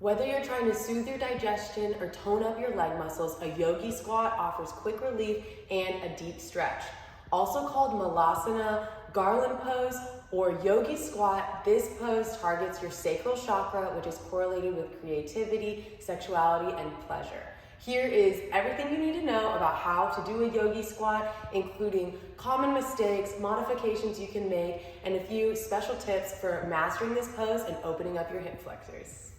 Whether you're trying to soothe your digestion or tone up your leg muscles, a yogi squat offers quick relief and a deep stretch. Also called Malasana, Garland pose, or yogi squat, this pose targets your sacral chakra, which is correlated with creativity, sexuality, and pleasure. Here is everything you need to know about how to do a yogi squat, including common mistakes, modifications you can make, and a few special tips for mastering this pose and opening up your hip flexors.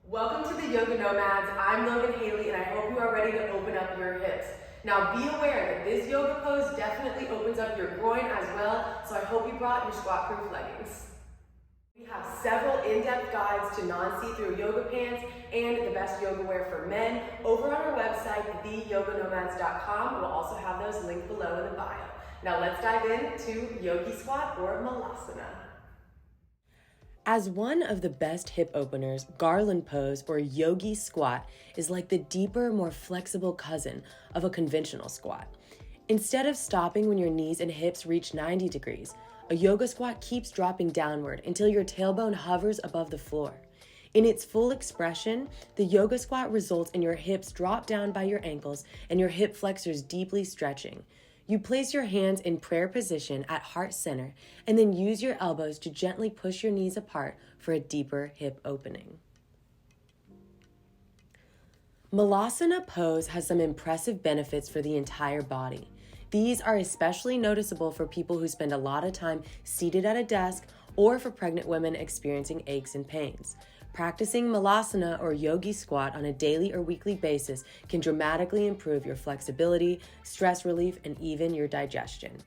Welcome to the Yoga Nomads. I'm Logan and I hope you are ready to open up your hips. Now be aware that this yoga pose definitely opens up your groin as well, so I hope you brought your squat-proof leggings. We have several in-depth guides to non-see-through yoga pants and the best yoga wear for men over on our website, theyoganomads.com. We'll also have those linked below in the bio. Now let's dive into yogi squat or Malasana. As one of the best hip openers, Garland pose or yogi squat is like the deeper, more flexible cousin of a conventional squat. Instead of stopping when your knees and hips reach 90 degrees, a yoga squat keeps dropping downward until your tailbone hovers above the floor. In its full expression, the yoga squat results in your hips drop down by your ankles and your hip flexors deeply stretching. You place your hands in prayer position at heart center and then use your elbows to gently push your knees apart for a deeper hip opening. Malasana pose has some impressive benefits for the entire body. These are especially noticeable for people who spend a lot of time seated at a desk or for pregnant women experiencing aches and pains. Practicing Malasana or yogi squat on a daily or weekly basis can dramatically improve your flexibility, stress relief, and even your digestion.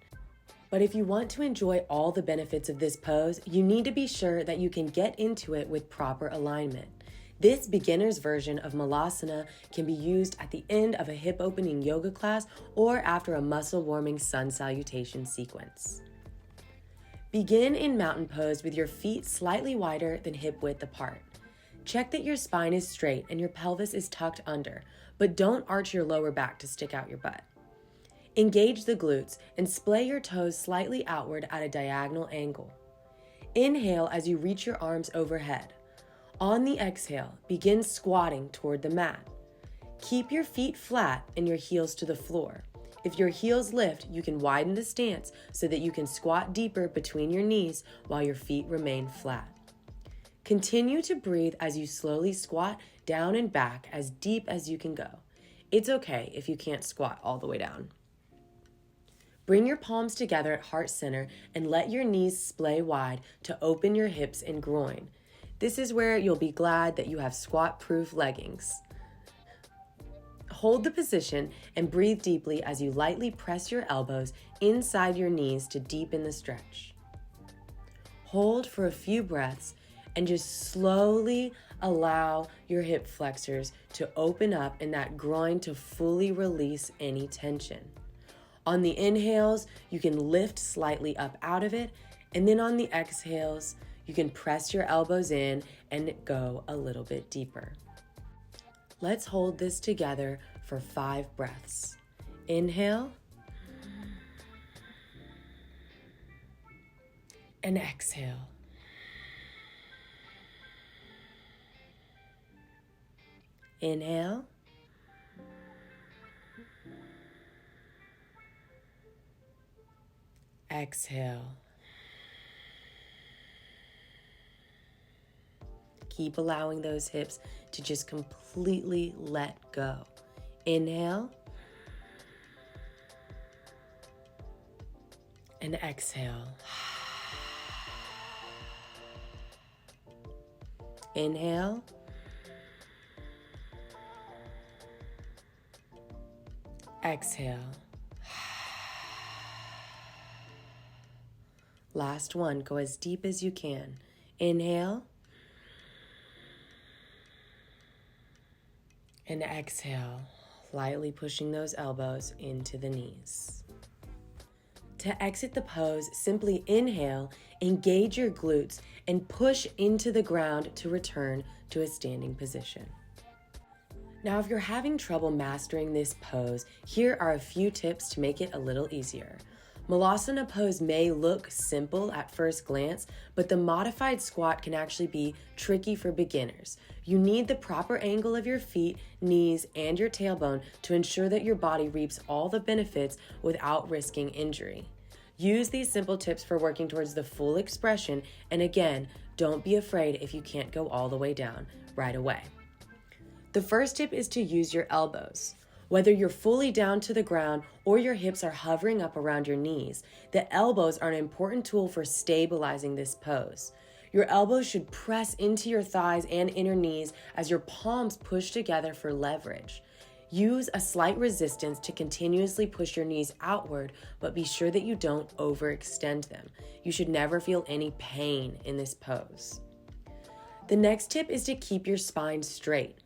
But if you want to enjoy all the benefits of this pose, you need to be sure that you can get into it with proper alignment. This beginner's version of Malasana can be used at the end of a hip opening yoga class or after a muscle warming sun salutation sequence. Begin in mountain pose with your feet slightly wider than hip width apart. Check that your spine is straight and your pelvis is tucked under, but don't arch your lower back to stick out your butt. Engage the glutes and splay your toes slightly outward at a diagonal angle. Inhale as you reach your arms overhead. On the exhale, begin squatting toward the mat. Keep your feet flat and your heels to the floor. If your heels lift, you can widen the stance so that you can squat deeper between your knees while your feet remain flat. Continue to breathe as you slowly squat down and back as deep as you can go. It's okay if you can't squat all the way down. Bring your palms together at heart center and let your knees splay wide to open your hips and groin. This is where you'll be glad that you have squat-proof leggings. Hold the position and breathe deeply as you lightly press your elbows inside your knees to deepen the stretch. Hold for a few breaths and just slowly allow your hip flexors to open up and that groin to fully release any tension. On the inhales, you can lift slightly up out of it, and then on the exhales, you can press your elbows in and go a little bit deeper. Let's hold this together for 5 breaths. Inhale and exhale. Inhale exhale. Keep allowing those hips to just completely let go. Inhale and exhale. Inhale exhale. Last one, go as deep as you can. Inhale and exhale, lightly pushing those elbows into the knees. To exit the pose, simply inhale, engage your glutes, and push into the ground to return to a standing position. Now, if you're having trouble mastering this pose, here are a few tips to make it a little easier. Malasana pose may look simple at first glance, but the modified squat can actually be tricky for beginners. You need the proper angle of your feet, knees, and your tailbone to ensure that your body reaps all the benefits without risking injury. Use these simple tips for working towards the full expression, and again, don't be afraid if you can't go all the way down right away. The first tip is to use your elbows. Whether you're fully down to the ground or your hips are hovering up around your knees, the elbows are an important tool for stabilizing this pose. Your elbows should press into your thighs and inner knees as your palms push together for leverage. Use a slight resistance to continuously push your knees outward, but be sure that you don't overextend them. You should never feel any pain in this pose. The next tip is to keep your spine straight.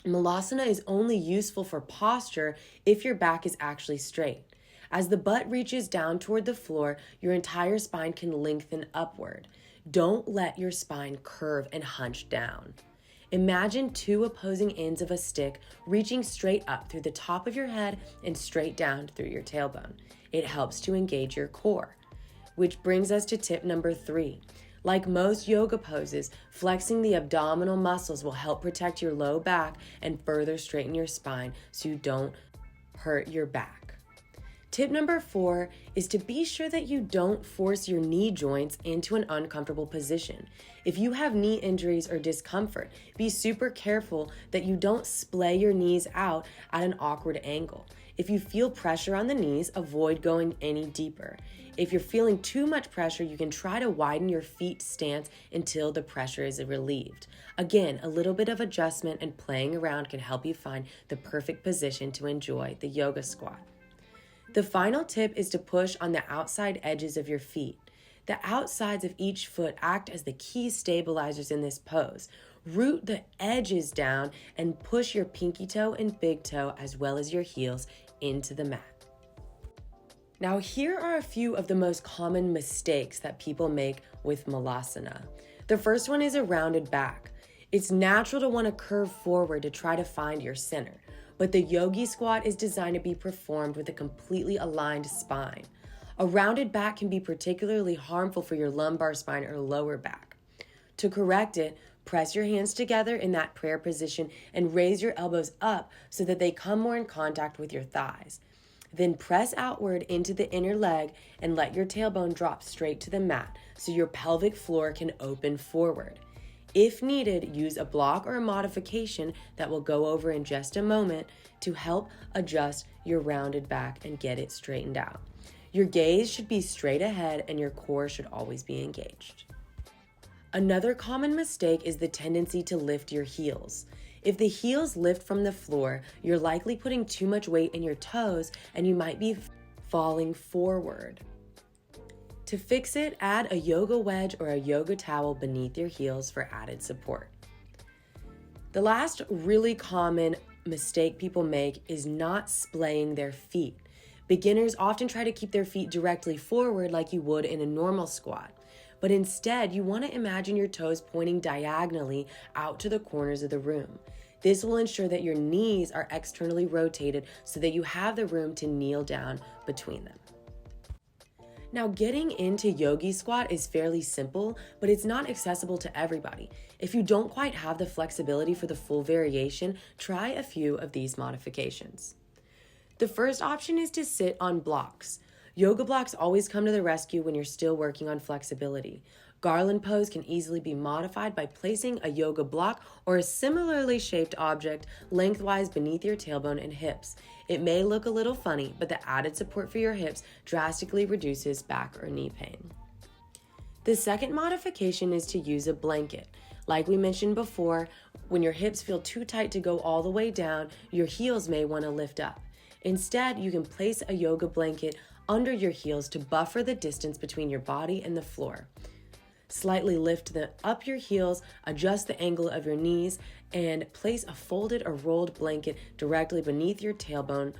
Malasana is only useful for posture if your back is actually straight. As the butt reaches down toward the floor, your entire spine can lengthen upward. Don't let your spine curve and hunch down. Imagine two opposing ends of a stick reaching straight up through the top of your head and straight down through your tailbone. It helps to engage your core. Which brings us to tip number 3. Like most yoga poses, flexing the abdominal muscles will help protect your low back and further straighten your spine so you don't hurt your back. Tip number 4 is to be sure that you don't force your knee joints into an uncomfortable position. If you have knee injuries or discomfort, be super careful that you don't splay your knees out at an awkward angle. If you feel pressure on the knees, avoid going any deeper. If you're feeling too much pressure, you can try to widen your feet stance until the pressure is relieved. Again, a little bit of adjustment and playing around can help you find the perfect position to enjoy the yoga squat. The final tip is to push on the outside edges of your feet. The outsides of each foot act as the key stabilizers in this pose. Root the edges down and push your pinky toe and big toe as well as your heels into the mat. Now, here are a few of the most common mistakes that people make with Malasana. The first one is a rounded back. It's natural to want to curve forward to try to find your center, but the yogi squat is designed to be performed with a completely aligned spine. A rounded back can be particularly harmful for your lumbar spine or lower back. To correct it, press your hands together in that prayer position and raise your elbows up so that they come more in contact with your thighs. Then press outward into the inner leg and let your tailbone drop straight to the mat so your pelvic floor can open forward. If needed, use a block or a modification that we'll go over in just a moment to help adjust your rounded back and get it straightened out. Your gaze should be straight ahead and your core should always be engaged. Another common mistake is the tendency to lift your heels. If the heels lift from the floor, you're likely putting too much weight in your toes and you might be falling forward. To fix it, add a yoga wedge or a yoga towel beneath your heels for added support. The last really common mistake people make is not splaying their feet. Beginners often try to keep their feet directly forward like you would in a normal squat. But instead, you want to imagine your toes pointing diagonally out to the corners of the room. This will ensure that your knees are externally rotated so that you have the room to kneel down between them. Now, getting into yogi squat is fairly simple, but it's not accessible to everybody. If you don't quite have the flexibility for the full variation, try a few of these modifications. The first option is to sit on blocks. Yoga blocks always come to the rescue when you're still working on flexibility. Garland pose can easily be modified by placing a yoga block or a similarly shaped object lengthwise beneath your tailbone and hips. It may look a little funny, but the added support for your hips drastically reduces back or knee pain. The second modification is to use a blanket. Like we mentioned before, when your hips feel too tight to go all the way down, your heels may want to lift up. Instead, you can place a yoga blanket under your heels to buffer the distance between your body and the floor. Slightly lift up your heels, adjust the angle of your knees, and place a folded or rolled blanket directly beneath your tailbone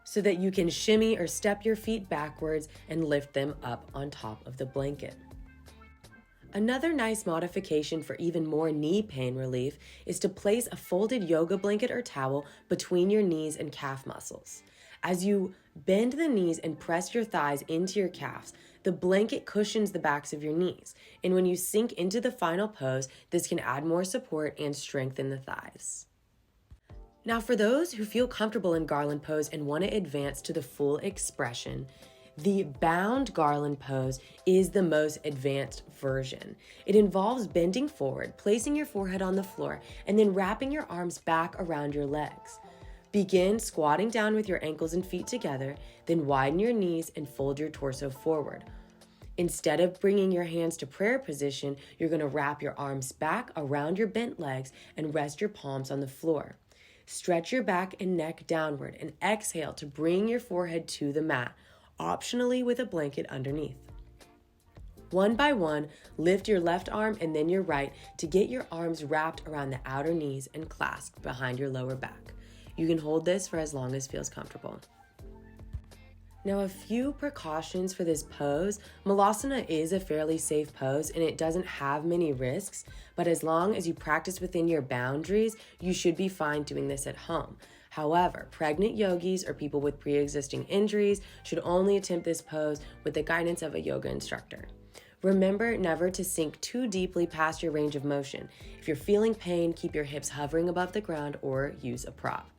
so that you can shimmy or step your feet backwards and lift them up on top of the blanket. Another nice modification for even more knee pain relief is to place a folded yoga blanket or towel between your knees and calf muscles. As you Bend the knees and press your thighs into your calves. The blanket cushions the backs of your knees, and when you sink into the final pose, this can add more support and strengthen the thighs. Now, for those who feel comfortable in Garland pose and want to advance to the full expression, the bound Garland pose is the most advanced version. It involves bending forward, placing your forehead on the floor, and then wrapping your arms back around your legs. Begin squatting down with your ankles and feet together, then widen your knees and fold your torso forward. Instead of bringing your hands to prayer position, you're going to wrap your arms back around your bent legs and rest your palms on the floor. Stretch your back and neck downward and exhale to bring your forehead to the mat, optionally with a blanket underneath. One by one, lift your left arm and then your right to get your arms wrapped around the outer knees and clasped behind your lower back. You can hold this for as long as feels comfortable. Now, a few precautions for this pose. Malasana is a fairly safe pose and it doesn't have many risks, but as long as you practice within your boundaries, you should be fine doing this at home. However, pregnant yogis or people with pre-existing injuries should only attempt this pose with the guidance of a yoga instructor. Remember never to sink too deeply past your range of motion. If you're feeling pain, keep your hips hovering above the ground or use a prop.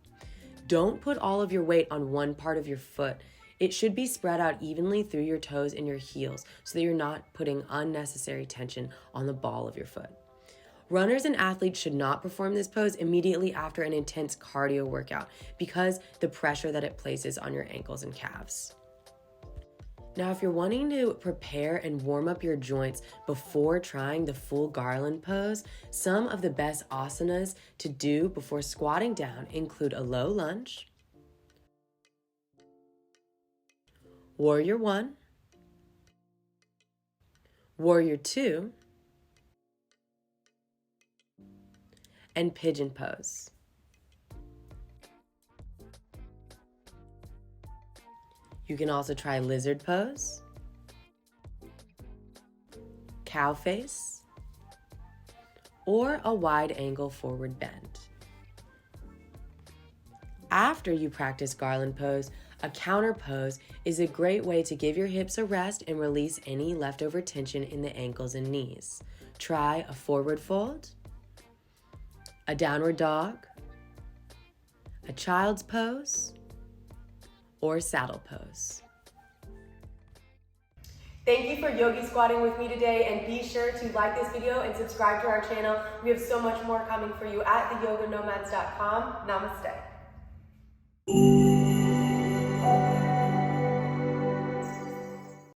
Don't put all of your weight on one part of your foot. It should be spread out evenly through your toes and your heels so that you're not putting unnecessary tension on the ball of your foot. Runners and athletes should not perform this pose immediately after an intense cardio workout because the pressure that it places on your ankles and calves. Now, if you're wanting to prepare and warm up your joints before trying the full Garland pose, some of the best asanas to do before squatting down include a low lunge, Warrior 1, Warrior 2, and Pigeon pose. You can also try Lizard pose, Cow face, or a wide angle forward bend. After you practice Garland pose, a counter pose is a great way to give your hips a rest and release any leftover tension in the ankles and knees. Try a forward fold, a downward dog, a child's pose, or saddle pose. Thank you for yogi squatting with me today, and be sure to like this video and subscribe to our channel. We have so much more coming for you at theyoganomads.com. Namaste.